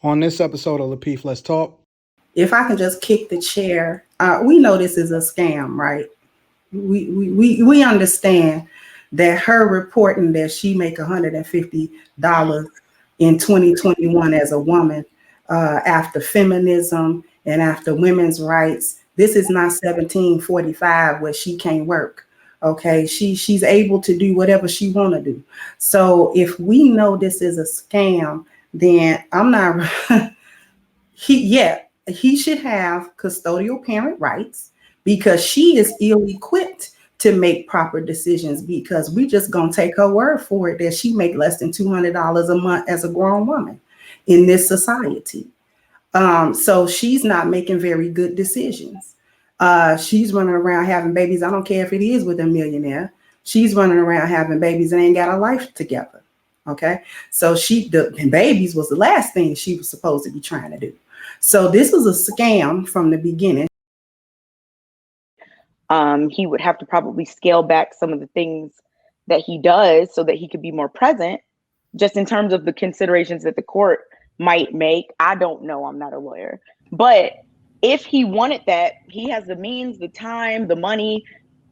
On this episode of Lapeef, Let's Talk. If I can just kick the chair, we know this is a scam, right? We understand that her reporting that she make $150 in 2021 as a woman after feminism and after women's rights. This is not 1745 where she can't work. Okay, she's able to do whatever she want to do. So if we know this is a scam, then I'm not. He should have custodial parent rights because she is ill-equipped to make proper decisions, because we just gonna take her word for it that she make less than $200 a month as a grown woman in this society. So she's not making very good decisions. She's running around having babies. I don't care if it is with a millionaire. She's running around having babies and ain't got a life together. Okay, so the babies was the last thing she was supposed to be trying to do. So this was a scam from the beginning. He would have to probably scale back some of the things that he does so that he could be more present, just in terms of the considerations that the court might make. I don't know. I'm not a lawyer. But if he wanted that, he has the means, the time, the money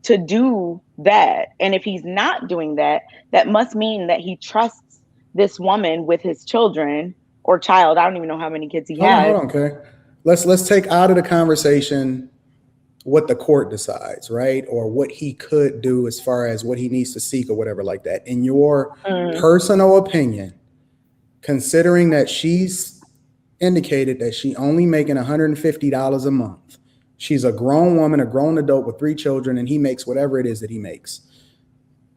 to do that. And if he's not doing that, that must mean that he trusts this woman with his children or child. I don't even know how many kids he has. Hold on, okay. Let's take out of the conversation what the court decides, right? Or what he could do as far as what he needs to seek or whatever like that. In your personal opinion, considering that she's indicated that she only making $150 a month, she's a grown woman, a grown adult with 3 children, and he makes whatever it is that he makes.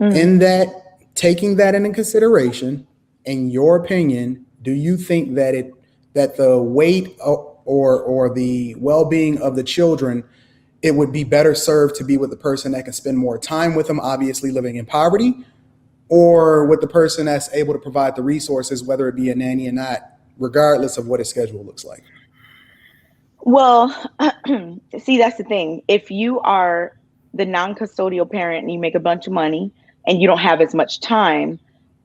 In that, taking that into consideration, in your opinion, do you think that the weight or the well-being of the children, it would be better served to be with the person that can spend more time with them, obviously living in poverty, or with the person that's able to provide the resources, whether it be a nanny or not, regardless of what his schedule looks like? Well, see, that's the thing. If you are the non-custodial parent and you make a bunch of money and you don't have as much time,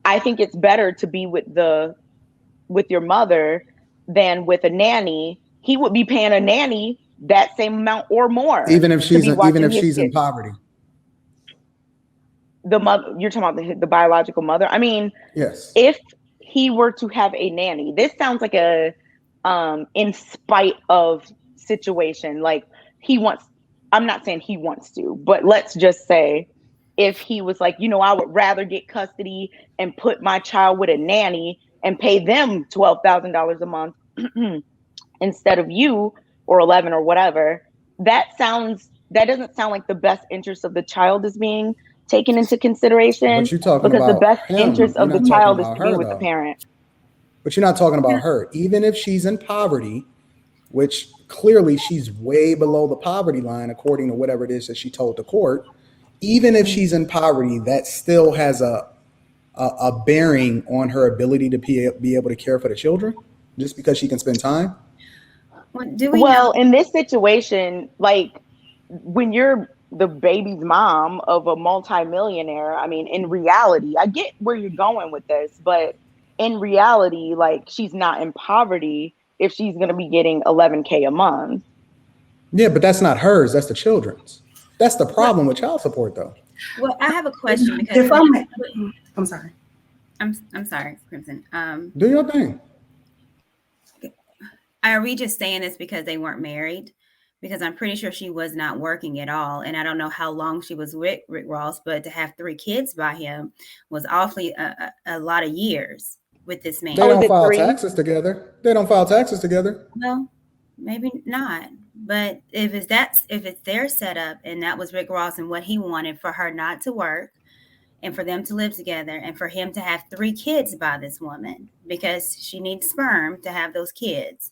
I think it's better to be with your mother than with a nanny. He would be paying a nanny that same amount or more, even if she's in poverty. The mother, you're talking about the biological mother. I mean, yes. If he were to have a nanny, this sounds like a in spite of situation. Like I'm not saying he wants to, but let's just say if he was like, I would rather get custody and put my child with a nanny and pay them $12,000 a month instead of you, or 11 or whatever. That doesn't sound like the best interest of the child is being taken into consideration. But you're talking because about the best him. interest of the child is to be with the parent. But you're not talking about her. Even if she's in poverty, which clearly she's way below the poverty line, according to whatever it is that she told the court, even if she's in poverty, that still has a bearing on her ability to be able to care for the children, just because she can spend time. Well, in this situation, like when you're the baby's mom of a multimillionaire, I mean, in reality, I get where you're going with this, but in reality, like, she's not in poverty if she's going to be getting $11K a month. Yeah, but that's not hers. That's the children's. That's the problem with child support, though. Well, I have a question because I'm sorry. I'm sorry, Crimson. Do your thing. Are we just saying this because they weren't married? Because I'm pretty sure she was not working at all. And I don't know how long she was with Rick Ross, but to have 3 kids by him was awfully a lot of years with this man. They don't file taxes together. Well, maybe not. But if it's their setup and that was Rick Ross and what he wanted for her not to work and for them to live together and for him to have 3 kids by this woman because she needs sperm to have those kids.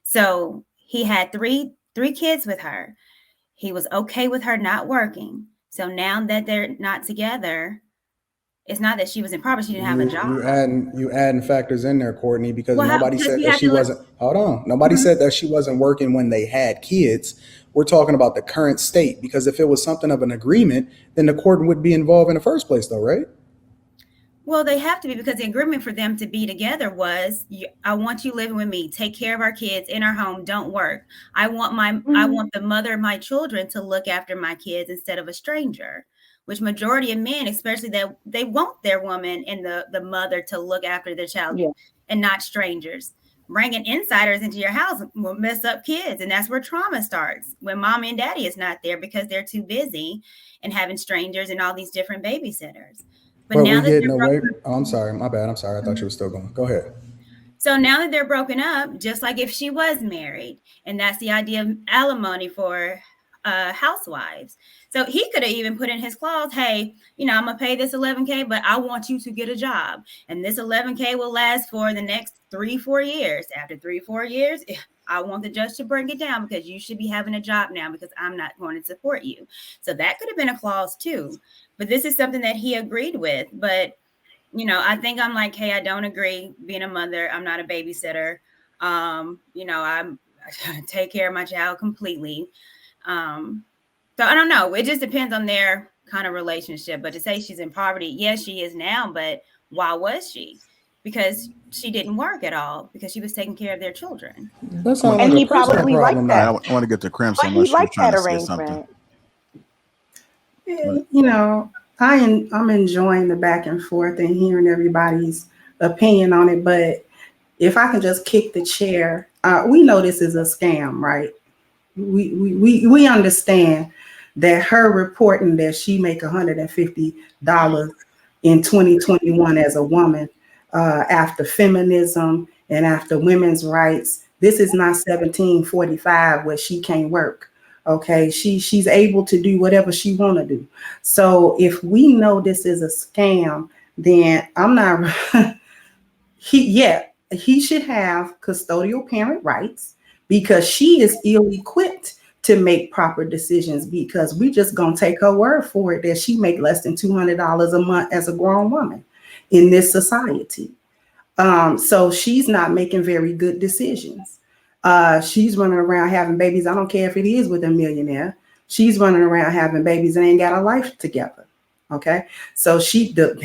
So he had three kids with her. He was okay with her not working. So now that they're not together, it's not that she was in poverty, she didn't have a job. You adding factors in there, Courtney, because nobody said that she wasn't. Hold on. Nobody said that she wasn't working when they had kids. We're talking about the current state, because if it was something of an agreement, then the court would be involved in the first place, though, right? Well, they have to be, because the agreement for them to be together was, I want you living with me, take care of our kids in our home, don't work. I want the mother of my children to look after my kids instead of a stranger, which majority of men, especially, that they want their woman and the mother to look after their child, and not strangers. Bringing insiders into your house will mess up kids. And that's where trauma starts, when mom and daddy is not there because they're too busy and having strangers and all these different babysitters. But now that getting away. Oh, I'm sorry. My bad. I'm sorry. I thought you were still going. Go ahead. So now that they're broken up, just like if she was married, and that's the idea of alimony for housewives. So he could have even put in his clause, hey, I'm going to pay this $11K, but I want you to get a job. And this $11K will last for the next 3-4 years. After 3-4 years, I want the judge to bring it down because you should be having a job now because I'm not going to support you. So that could have been a clause too. But this is something that he agreed with. But, I think I'm like, hey, I don't agree being a mother. I'm not a babysitter. I take care of my child completely. So I don't know. It just depends on their kind of relationship. But to say she's in poverty, yes, she is now. But why was she? Because she didn't work at all, because she was taking care of their children. And he probably liked that. I want to get to Crimson. But he liked that arrangement. I'm enjoying the back and forth and hearing everybody's opinion on it. But if I can just kick the chair, we know this is a scam, right? We understand that her reporting that she make $150 in 2021 as a woman, after feminism and after women's rights, this is not 1745 where she can't work. Okay, she's able to do whatever she want to do. So if we know this is a scam, then I'm not. He should have custodial parent rights, because she is ill-equipped to make proper decisions, because we just gonna take her word for it that she make less than $200 a month as a grown woman in this society. So she's not making very good decisions. She's running around having babies. I don't care if it is with a millionaire. She's running around having babies and ain't got a life together. Okay. So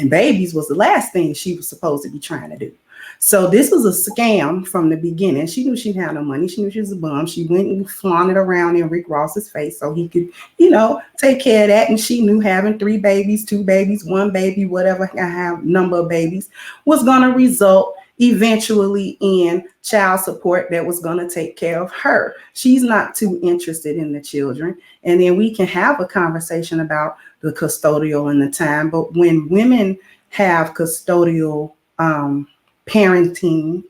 babies was the last thing she was supposed to be trying to do. So this was a scam from the beginning. She knew she had no money. She knew she was a bum. She went and flaunted around in Rick Ross's face so he could, take care of that. And she knew having 3 babies, 2 babies, 1 baby, whatever, have number of babies, was going to result eventually in child support that was going to take care of her. She's not too interested in the children. And then we can have a conversation about the custodial and the time. But when women have custodial parenting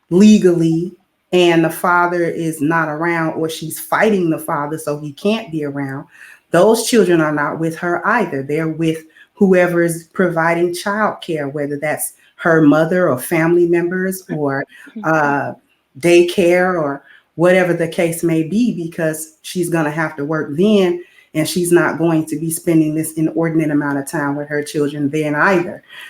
legally, and the father is not around, or she's fighting the father so he can't be around, those children are not with her either. They're with whoever is providing childcare, whether that's her mother or family members or daycare or whatever the case may be, because she's going to have to work then, and she's not going to be spending this inordinate amount of time with her children then either.